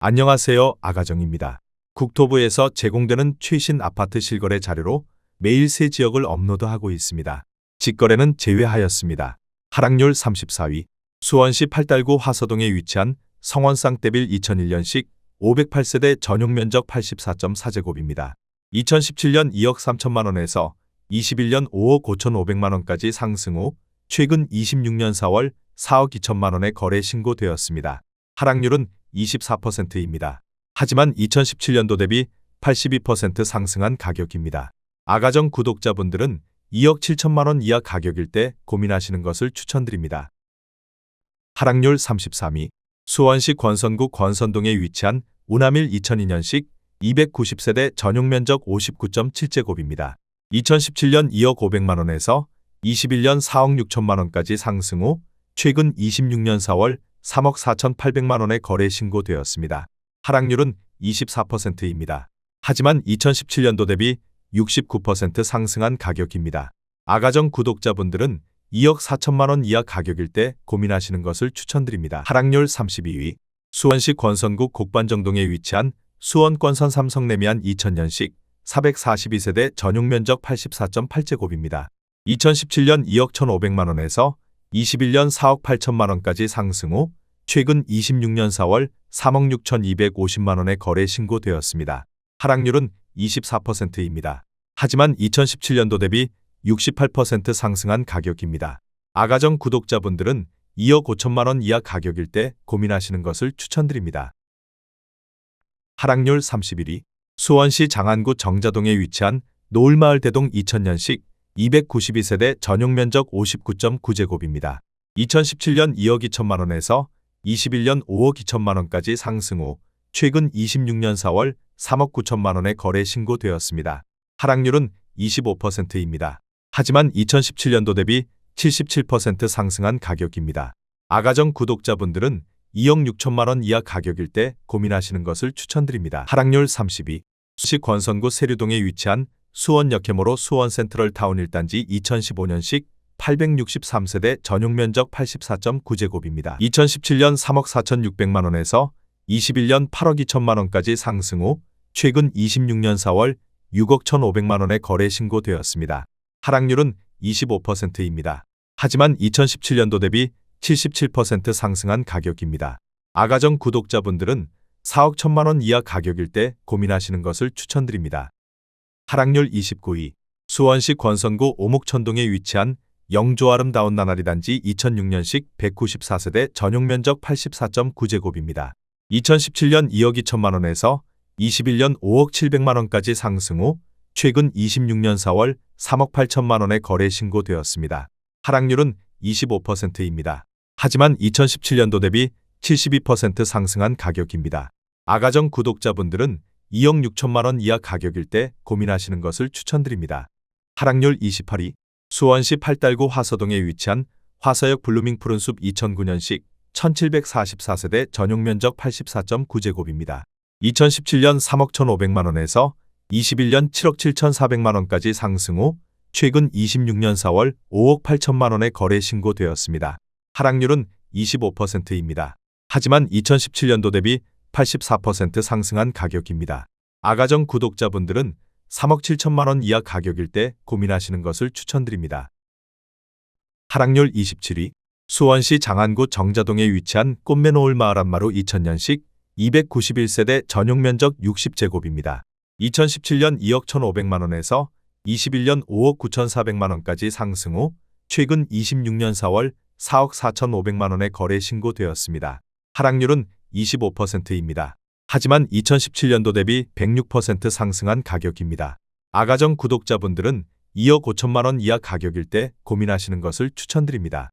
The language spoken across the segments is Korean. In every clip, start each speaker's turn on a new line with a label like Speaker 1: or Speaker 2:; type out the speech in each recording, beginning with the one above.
Speaker 1: 안녕하세요. 아가정입니다. 국토부에서 제공되는 최신 아파트 실거래 자료로 매일 새 지역을 업로드하고 있습니다. 직거래는 제외하였습니다. 하락률 34위. 수원시 팔달구 화서동에 위치한 성원 쌍떼빌 2001년식 508세대 전용 면적 84.4제곱입니다. 2017년 2억 3천만 원에서 21년 5억 5천5백만 원까지 상승 후 최근 26년 4월 4억 2천만 원에 거래 신고되었습니다. 하락률은 24%입니다. 하지만 2017년도 대비 82% 상승한 가격입니다. 아가정 구독자분들은 2억 7천만 원 이하 가격일 때 고민하시는 것을 추천드립니다. 하락률 33위. 수원시 권선구 권선동에 위치한 우남일 2002년식 290세대 전용 면적 59.7제곱입니다. 2017년 2억 5백만 원에서 21년 4억 6천만 원까지 상승 후 최근 26년 4월 3억 4천8백만 원에 거래 신고되었습니다. 하락률은 24%입니다. 하지만 2017년도 대비 69% 상승한 가격입니다. 아가정 구독자분들은 2억 4천만 원 이하 가격일 때 고민하시는 것을 추천드립니다. 하락률 32위. 수원시 권선구 곡반정동에 위치한 수원 권선 삼성레미안 2000년식 442세대 전용 면적 84.8제곱입니다. 2017년 2억 1,500만 원에서 21년 4억 8천만 원까지 상승 후 최근 26년 4월 3억 6,250만 원에 거래 신고되었습니다. 하락률은 24%입니다. 하지만 2017년도 대비 68% 상승한 가격입니다. 아가정 구독자분들은 2억 5천만 원 이하 가격일 때 고민하시는 것을 추천드립니다. 하락률 31위. 수원시 장안구 정자동에 위치한 노을마을 대동 2000년식 292세대 전용 면적 59.9제곱입니다. 2017년 2억 2천만 원에서 21년 5억 2천만 원까지 상승 후 최근 26년 4월 3억 9천만 원에 거래 신고되었습니다. 하락률은 25%입니다. 하지만 2017년도 대비 77% 상승한 가격입니다. 아가정 구독자분들은 2억 6천만 원 이하 가격일 때 고민하시는 것을 추천드립니다. 하락률 32. 수시 권선구 세류동에 위치한 수원 역해모로 수원 센트럴타운 1단지 2015년식 863세대 전용 면적 84.9제곱입니다. 2017년 3억 4천6백만 원에서 21년 8억 2천만 원까지 상승 후 최근 26년 4월 6억 1,500만 원에 거래 신고되었습니다. 하락률은 25%입니다. 하지만 2017년도 대비 77% 상승한 가격입니다. 아가정 구독자분들은 4억 1천만 원 이하 가격일 때 고민하시는 것을 추천드립니다. 하락률 29위. 수원시 권선구 오목천동에 위치한 영조 아름다운 나날이 단지 2006년식 194세대 전용 면적 84.9제곱입니다. 2017년 2억 2천만 원에서 21년 5억 7백만 원까지 상승 후 최근 26년 4월 3억 8천만 원에 거래 신고되었습니다. 하락률은 25%입니다. 하지만 2017년도 대비 72% 상승한 가격입니다. 아가정 구독자분들은 2억 6천만 원 이하 가격일 때 고민하시는 것을 추천드립니다. 하락률 28위. 수원시 팔달구 화서동에 위치한 화서역 블루밍 푸른숲 2009년식 1744세대 전용 면적 84.9제곱입니다. 2017년 3억 1,500만 원에서 21년 7억 7천4백만 원까지 상승 후 최근 26년 4월 5억 8천만 원에 거래 신고되었습니다. 하락률은 25%입니다. 하지만 2017년도 대비 84% 상승한 가격입니다. 아가정 구독자분들은 3억 7천만 원 이하 가격일 때 고민하시는 것을 추천드립니다. 하락률 27위. 수원시 장안구 정자동에 위치한 꽃매노을 마을 안마루 2000년식 291세대 전용 면적 60제곱입니다. 2017년 2억 1,500만 원에서 21년 5억 9천4백만 원까지 상승 후 최근 26년 4월 4억 4천5백만 원에 거래 신고되었습니다. 하락률은 25%입니다. 하지만 2017년도 대비 106% 상승한 가격입니다. 아가정 구독자분들은 2억 5천만 원 이하 가격일 때 고민하시는 것을 추천드립니다.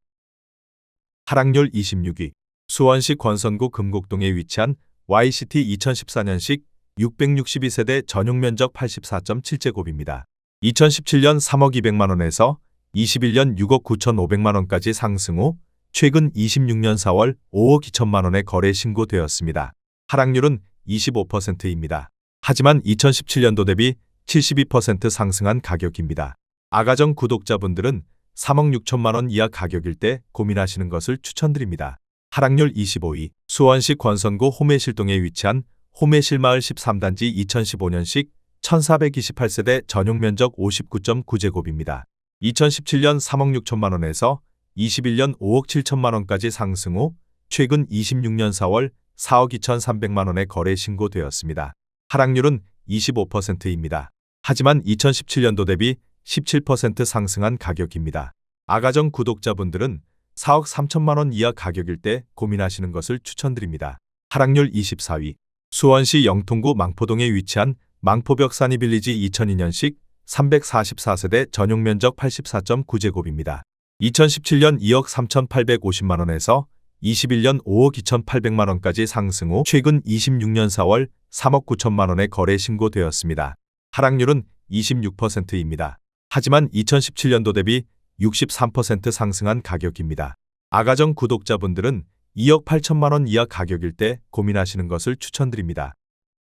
Speaker 1: 하락률 26위. 수원시 권선구 금곡동에 위치한 YCT 2014년식 662세대 전용 면적 84.7제곱입니다. 2017년 3억 2백만 원에서 21년 6억 9천5백만 원까지 상승 후 최근 26년 4월 5억 2천만 원에 거래 신고되었습니다. 하락률은 25%입니다. 하지만 2017년도 대비 72% 상승한 가격입니다. 아가정 구독자분들은 3억 6천만 원 이하 가격일 때 고민하시는 것을 추천드립니다. 하락률 25위. 수원시 권선구 호매실동에 위치한 호매실마을 13단지 2015년식 1428세대 전용면적 59.9제곱입니다. 2017년 3억 6천만 원에서 21년 5억 7천만 원까지 상승 후 최근 26년 4월 4억 2,300만 원에 거래 신고되었습니다. 하락률은 25%입니다. 하지만 2017년도 대비 17% 상승한 가격입니다. 아가정 구독자분들은 4억 3천만 원 이하 가격일 때 고민하시는 것을 추천드립니다. 하락률 24위. 수원시 영통구 망포동에 위치한 망포벽 사니빌리지 2002년식 344세대 전용면적 84.9제곱입니다. 2017년 2억 3,850만 원에서 21년 5억 2,800만 원까지 상승 후 최근 26년 4월 3억 9천만 원에 거래 신고되었습니다. 하락률은 26%입니다. 하지만 2017년도 대비 63% 상승한 가격입니다. 아가정 구독자분들은 2억 8천만 원 이하 가격일 때 고민하시는 것을 추천드립니다.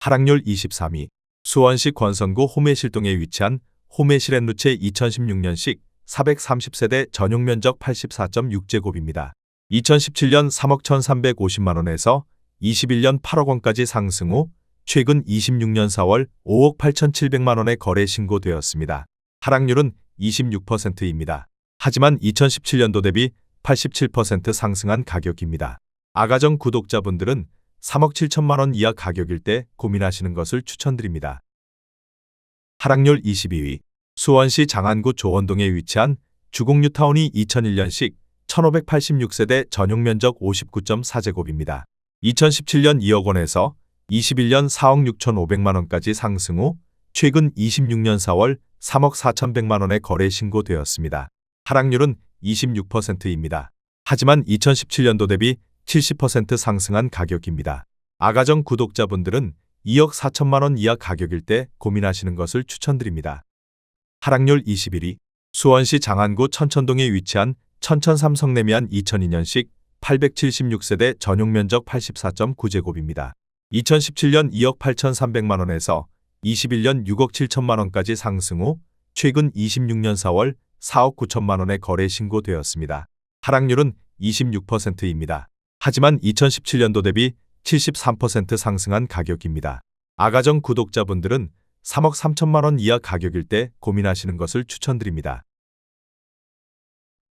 Speaker 1: 하락률 23위. 수원시 권선구 호매실동에 위치한 호매실앤루체 2016년식 430세대 전용면적 84.6제곱입니다. 2017년 3억 1,350만 원에서 21년 8억 원까지 상승 후 최근 26년 4월 5억 8,700만 원에 거래 신고되었습니다. 하락률은 26%입니다. 하지만 2017년도 대비 87% 상승한 가격입니다. 아가정 구독자분들은 3억 7천만 원 이하 가격일 때 고민하시는 것을 추천드립니다. 하락률 22위. 수원시 장안구 조원동에 위치한 주공뉴타운이 2001년식 1586세대 전용면적 59.4제곱입니다. 2017년 2억 원에서 21년 4억 6,500만 원까지 상승 후 최근 26년 4월 3억 4,100만 원에 거래 신고되었습니다. 하락률은 26%입니다. 하지만 2017년도 대비 70% 상승한 가격입니다. 아가정 구독자분들은 2억 4천만 원 이하 가격일 때 고민하시는 것을 추천드립니다. 하락률 21위. 수원시 장안구 천천동에 위치한 천천삼성내미안 2002년식 876세대 전용면적 84.9제곱입니다. 2017년 2억 8,300만 원에서 21년 6억 7천만 원까지 상승 후 최근 26년 4월 4억 9천만 원에 거래 신고되었습니다. 하락률은 26%입니다. 하지만 2017년도 대비 73% 상승한 가격입니다. 아가정 구독자분들은 3억 3천만 원 이하 가격일 때 고민하시는 것을 추천드립니다.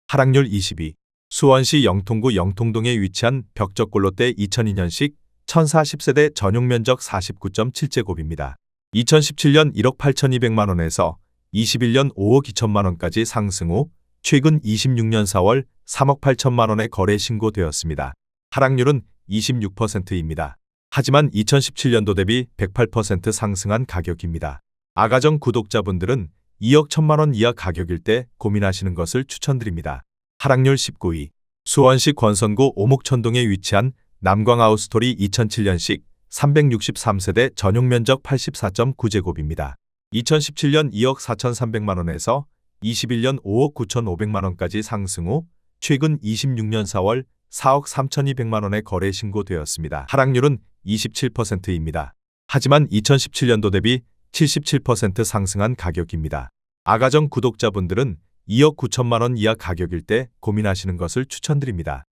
Speaker 1: 하락률 22. 수원시 영통구 영통동에 위치한 벽적골로떼 2002년식 1040세대 전용면적 49.7제곱입니다. 2017년 1억 8,200만 원에서 21년 5억 2천만 원까지 상승 후 최근 26년 4월 3억 8천만 원에 거래 신고되었습니다. 하락률은 26%입니다. 하지만 2017년도 대비 108% 상승한 가격입니다. 아가정 구독자분들은 2억 1천만 원 이하 가격일 때 고민하시는 것을 추천드립니다. 하락률 19위. 수원시 권선구 오목천동에 위치한 남광아우스토리 2007년식 363세대 전용면적 84.9제곱입니다. 2017년 2억 4,300만 원에서 21년 5억 9,500만 원까지 상승 후 최근 26년 4월 4억 3,200만 원에 거래 신고되었습니다. 하락률은 27%입니다. 하지만 2017년도 대비 77% 상승한 가격입니다. 아가정 구독자분들은 2억 9천만 원 이하 가격일 때 고민하시는 것을 추천드립니다.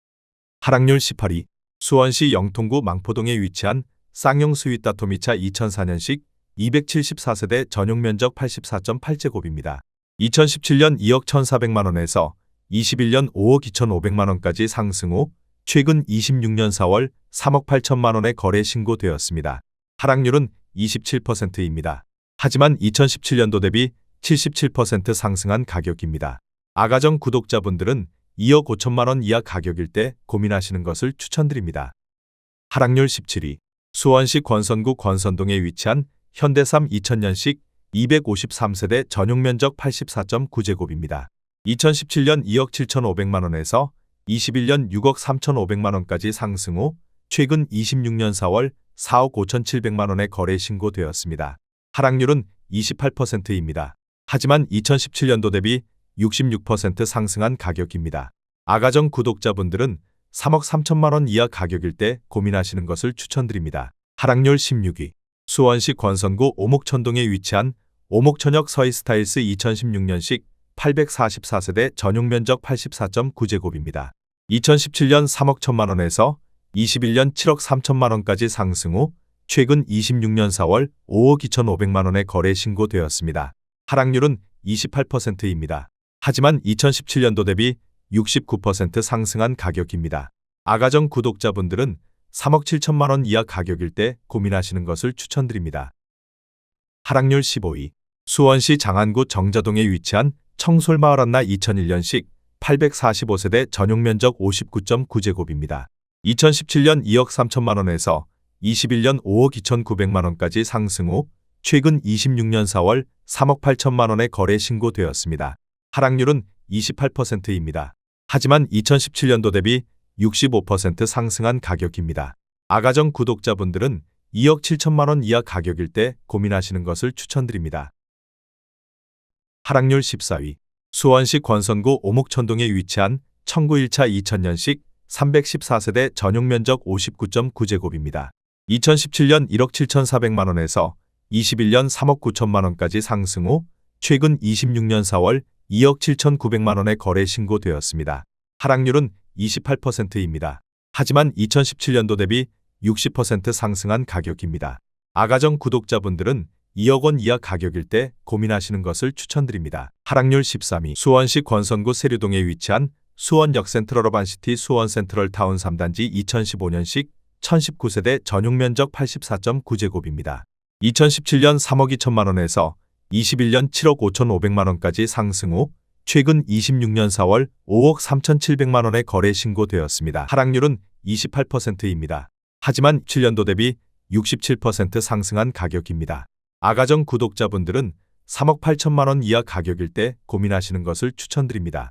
Speaker 1: 하락률 18위. 수원시 영통구 망포동에 위치한 쌍용 스윗다토미차 2004년식 274세대 전용면적 84.8제곱입니다. 2017년 2억 1,400만 원에서 21년 5억 2,500만 원까지 상승 후 최근 26년 4월 3억 8천만 원에 거래 신고되었습니다. 하락률은 27%입니다. 하지만 2017년도 대비 77% 상승한 가격입니다. 아가정 구독자분들은 2억 5천만 원 이하 가격일 때 고민하시는 것을 추천드립니다. 하락률 17위. 수원시 권선구 권선동에 위치한 현대삼 2000년식 253세대 전용면적 84.9제곱입니다. 2017년 2억 7,500만 원에서 21년 6억 3,500만 원까지 상승 후 최근 26년 4월 4억 5,700만 원에 거래 신고되었습니다. 하락률은 28%입니다. 하지만 2017년도 대비 66% 상승한 가격입니다. 아가정 구독자분들은 3억 3천만 원 이하 가격일 때 고민하시는 것을 추천드립니다. 하락률 16위. 수원시 권선구 오목천동에 위치한 오목천역 서희스타일스 2016년식 844세대 전용면적 84.9제곱입니다. 2017년 3억 1천만 원에서 21년 7억 3천만 원까지 상승 후 최근 26년 4월 5억 2,500만 원에 거래 신고되었습니다. 하락률은 28%입니다. 하지만 2017년도 대비 69% 상승한 가격입니다. 아가정 구독자분들은 3억 7천만 원 이하 가격일 때 고민하시는 것을 추천드립니다. 하락률 15위. 수원시 장안구 정자동에 위치한 청솔마을 한나 2001년식 845세대 전용면적 59.9제곱입니다. 2017년 2억 3천만 원에서 21년 5억 2,900만 원까지 상승 후 최근 26년 4월 3억 8천만 원에 거래 신고되었습니다. 하락률은 28%입니다. 하지만 2017년도 대비 65% 상승한 가격입니다. 아가정 구독자분들은 2억 7천만 원 이하 가격일 때 고민하시는 것을 추천드립니다. 하락률 14위. 수원시 권선구 오목천동에 위치한 청구 1차 2000년식 314세대 전용면적 59.9제곱입니다. 2017년 1억 7,400만 원에서 21년 3억 9천만 원까지 상승 후 최근 26년 4월 2억 7,900만 원에 거래 신고되었습니다. 하락률은 28%입니다. 하지만 2017년도 대비 60% 상승한 가격입니다. 아가정 구독자분들은 2억 원 이하 가격일 때 고민하시는 것을 추천드립니다. 하락률 13위. 수원시 권선구 세류동에 위치한 수원역 센트럴어반시티 수원 센트럴타운 3단지 2015년식 1019세대 전용면적 84.9제곱입니다. 2017년 3억 2천만 원에서 21년 7억 5,500만 원까지 상승 후 최근 26년 4월 5억 3,700만 원에 거래 신고되었습니다. 하락률은 28%입니다. 하지만 7년도 대비 67% 상승한 가격입니다. 아가정 구독자분들은 3억 8천만 원 이하 가격일 때 고민하시는 것을 추천드립니다.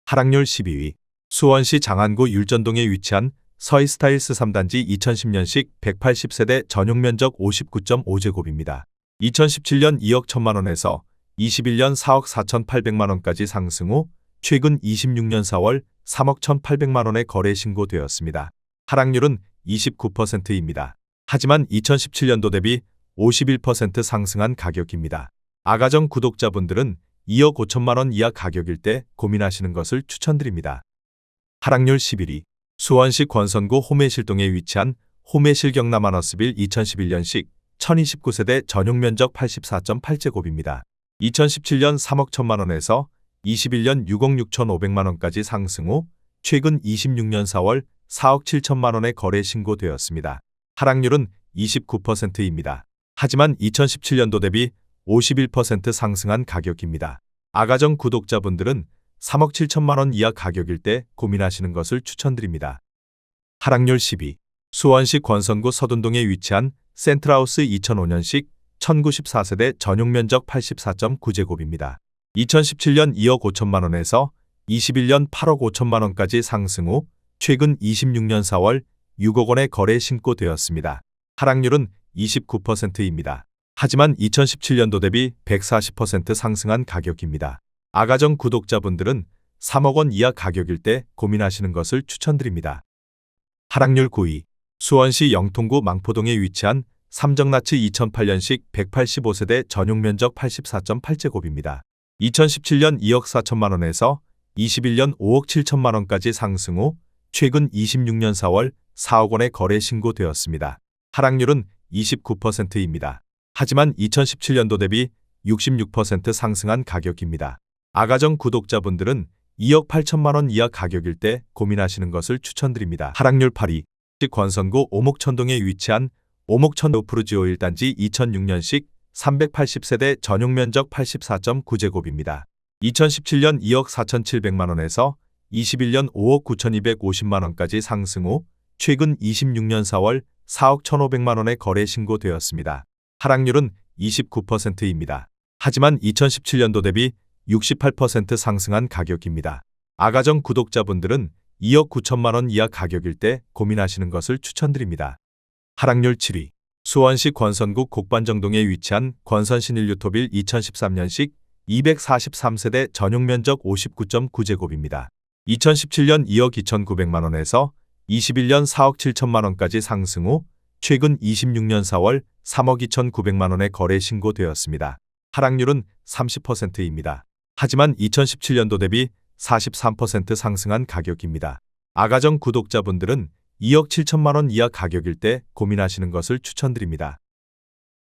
Speaker 1: 하락률 12위. 수원시 장안구 율전동에 위치한 서희스타일스 3단지 2010년식 180세대 전용면적 59.5제곱입니다. 2017년 2억 1천만 원에서 21년 4억 4,800만 원까지 상승 후 최근 26년 4월 3억 1,800만 원에 거래 신고되었습니다. 하락률은 29%입니다. 하지만 2017년도 대비 51% 상승한 가격입니다. 아가정 구독자분들은 2억 5천만 원 이하 가격일 때 고민하시는 것을 추천드립니다. 하락률 11위. 수원시 권선구 호매실동에 위치한 호매실 경남하너스빌 2011년식 1029세대 전용면적 84.8제곱입니다. 2017년 3억 1천만 원에서 21년 6억 6,500만 원까지 상승 후 최근 26년 4월 4억 7천만 원에 거래 신고되었습니다. 하락률은 29%입니다. 하지만 2017년도 대비 51% 상승한 가격입니다. 아가정 구독자분들은 3억 7천만 원 이하 가격일 때 고민하시는 것을 추천드립니다. 하락률 10위. 수원시 권선구 서둔동에 위치한 센트라우스 2005년식 1094세대 전용면적 84.9제곱입니다. 2017년 2억 5천만 원에서 21년 8억 5천만 원까지 상승 후 최근 26년 4월 6억 원에 거래 신고되었습니다. 하락률은 29%입니다. 하지만 2017년도 대비 140% 상승한 가격입니다. 아가정 구독자분들은 3억 원 이하 가격일 때 고민하시는 것을 추천드립니다. 하락률 9위. 수원시 영통구 망포동에 위치한 삼정나츠 2008년식 185세대 전용면적 84.8제곱입니다. 2017년 2억 4천만 원에서 21년 5억 7천만 원까지 상승 후 최근 26년 4월 4억 원에 거래 신고되었습니다. 하락률은 29%입니다. 하지만 2017년도 대비 66% 상승한 가격입니다. 아가정 구독자분들은 2억 8천만 원 이하 가격일 때 고민하시는 것을 추천드립니다. 하락률 8위. 권선구 오목천동에 위치한 오목천 오프루지오 1단지 2006년식 380세대 전용면적 84.9제곱입니다. 2017년 2억 4,700만 원에서 21년 5억 9,250만 원까지 상승 후 최근 26년 4월 4억 1,500만 원에 거래 신고되었습니다. 하락률은 29%입니다. 하지만 2017년도 대비 68% 상승한 가격입니다. 아가정 구독자분들은 2억 9천만 원 이하 가격일 때 고민하시는 것을 추천드립니다. 하락률 7위. 수원시 권선구 곡반정동에 위치한 권선신일유토빌 2013년식 243세대 전용면적 59.9제곱입니다. 2017년 2억 2,900만 원에서 21년 4억 7천만 원까지 상승 후 최근 26년 4월 3억 2,900만 원에 거래 신고되었습니다. 하락률은 30%입니다. 하지만 2017년도 대비 43% 상승한 가격입니다. 아가정 구독자분들은 2억 7천만 원 이하 가격일 때 고민하시는 것을 추천드립니다.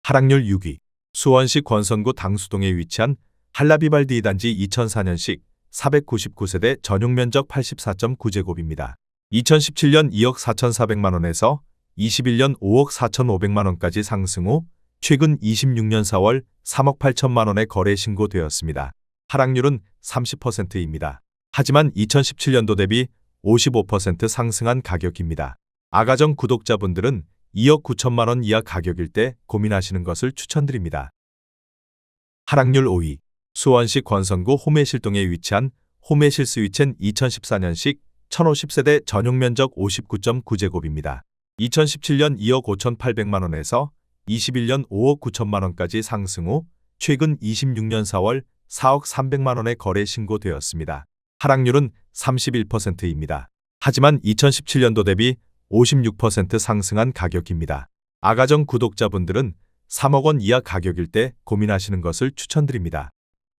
Speaker 1: 하락률 6위. 수원시 권선구 당수동에 위치한 한라비발디 2단지 2004년식 499세대 전용면적 84.9제곱입니다. 2017년 2억 4,400만 원에서 21년 5억 4,500만 원까지 상승 후 최근 26년 4월 3억 8천만 원에 거래 신고되었습니다. 하락률은 30%입니다. 하지만 2017년도 대비 55% 상승한 가격입니다. 아가정 구독자분들은 2억 9천만 원 이하 가격일 때 고민하시는 것을 추천드립니다. 하락률 5위. 수원시 권선구 호매실동에 위치한 호매실 스위첸 2014년식 1050세대 전용면적 59.9제곱입니다. 2017년 2억 5,800만 원에서 21년 5억 9천만 원까지 상승 후 최근 26년 4월 4억 300만 원에 거래 신고되었습니다. 하락률은 31%입니다. 하지만 2017년도 대비 56% 상승한 가격입니다. 아가정 구독자분들은 3억 원 이하 가격일 때 고민하시는 것을 추천드립니다.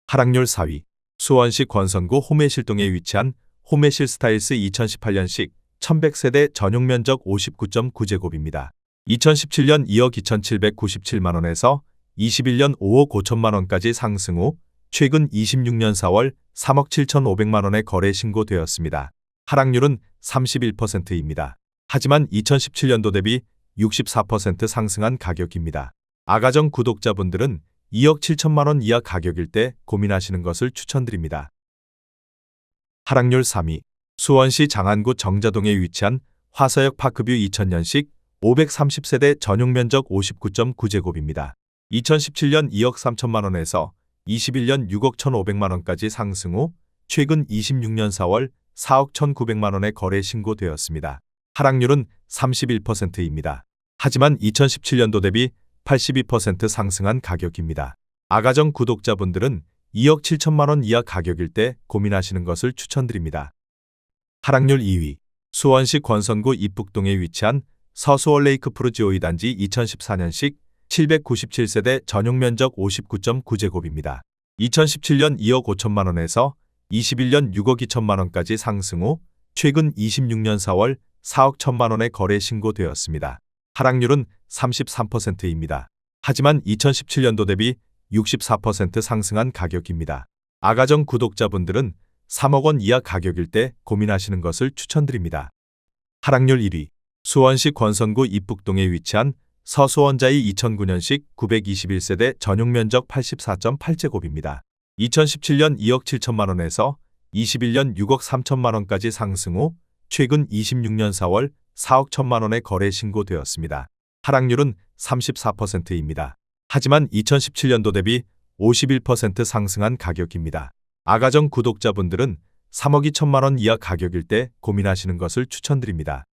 Speaker 1: 하락률 4위. 수원시 권선구 호매실동에 위치한 호매실 스타일스 2018년식 1100세대 전용면적 59.9제곱입니다. 2017년 2억 2,797만 원에서 21년 5억 5천만 원까지 상승 후 최근 26년 4월 3억 7,500만 원에 거래 신고되었습니다. 하락률은 31%입니다. 하지만 2017년도 대비 64% 상승한 가격입니다. 아가정 구독자분들은 2억 7천만 원 이하 가격일 때 고민하시는 것을 추천드립니다. 하락률 3위. 수원시 장안구 정자동에 위치한 화서역 파크뷰 2000년식 530세대 전용면적 59.9제곱입니다. 2017년 2억 3천만 원에서 21년 6억 1,500만 원까지 상승 후 최근 26년 4월 4억 1,900만 원에 거래 신고되었습니다. 하락률은 31%입니다. 하지만 2017년도 대비 82% 상승한 가격입니다. 아가정 구독자분들은 2억 7천만 원 이하 가격일 때 고민하시는 것을 추천드립니다. 하락률 2위. 수원시 권선구 입북동에 위치한 서수원 레이크프루 지오 2단지 2014년식 797세대 전용면적 59.9제곱입니다. 2017년 2억 5천만 원에서 21년 6억 2천만 원까지 상승 후 최근 26년 4월 4억 1천만 원에 거래 신고되었습니다. 하락률은 33%입니다. 하지만 2017년도 대비 64% 상승한 가격입니다. 아가정 구독자분들은 3억 원 이하 가격일 때 고민하시는 것을 추천드립니다. 하락률 1위. 수원시 권선구 입북동에 위치한 서수원자이 2009년식 921세대 전용면적 84.8제곱입니다. 2017년 2억 7천만 원에서 21년 6억 3천만 원까지 상승 후 최근 26년 4월 4억 1천만 원에 거래 신고되었습니다. 하락률은 34%입니다. 하지만 2017년도 대비 51% 상승한 가격입니다. 아가정 구독자분들은 3억 2천만 원 이하 가격일 때 고민하시는 것을 추천드립니다.